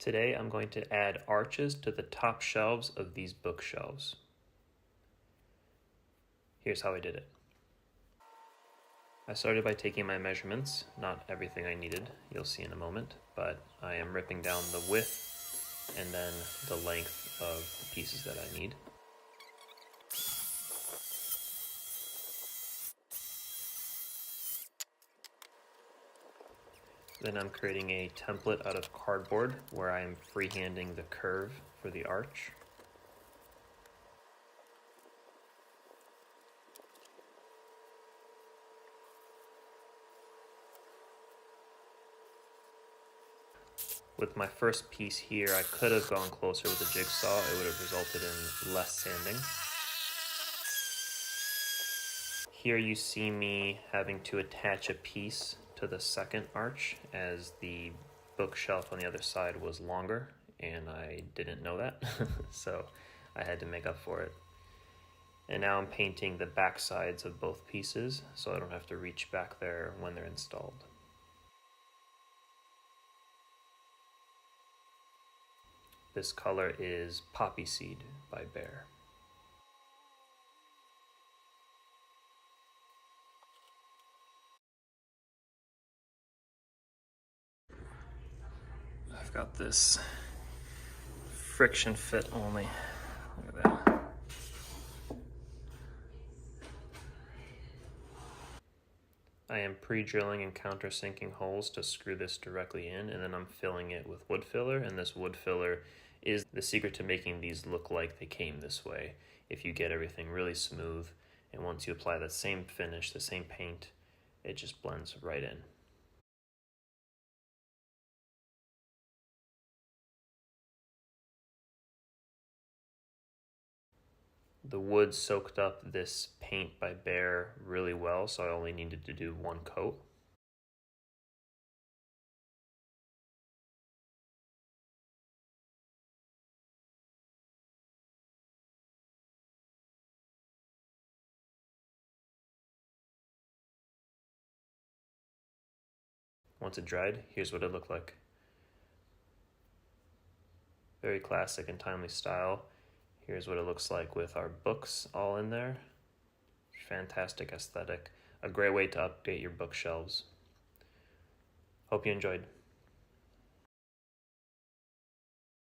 Today I'm going to add arches to the top shelves of these bookshelves. Here's how I did it. I started by taking my measurements, not everything I needed, you'll see in a moment, but I am ripping down the width and then the length of the pieces that I need. Then I'm creating a template out of cardboard where I am freehanding the curve for the arch. With my first piece here, I could have gone closer with a jigsaw. It would have resulted in less sanding. Here you see me having to attach a piece to the second arch as the bookshelf on the other side was longer, and I didn't know that, so I had to make up for it. And now I'm painting the back sides of both pieces so I don't have to reach back there when they're installed. This color is Poppy Seed by Bear. I've got this friction fit only. Look at that. I am pre-drilling and countersinking holes to screw this directly in, and then I'm filling it with wood filler, and this wood filler is the secret to making these look like they came this way. If you get everything really smooth, and once you apply that same finish, the same paint, it just blends right in. The wood soaked up this paint by Bear really well, so I only needed to do one coat. Once it dried, here's what it looked like. Very classic and timely style. Here's what it looks like with our books all in there. Fantastic aesthetic. A great way to update your bookshelves. Hope you enjoyed.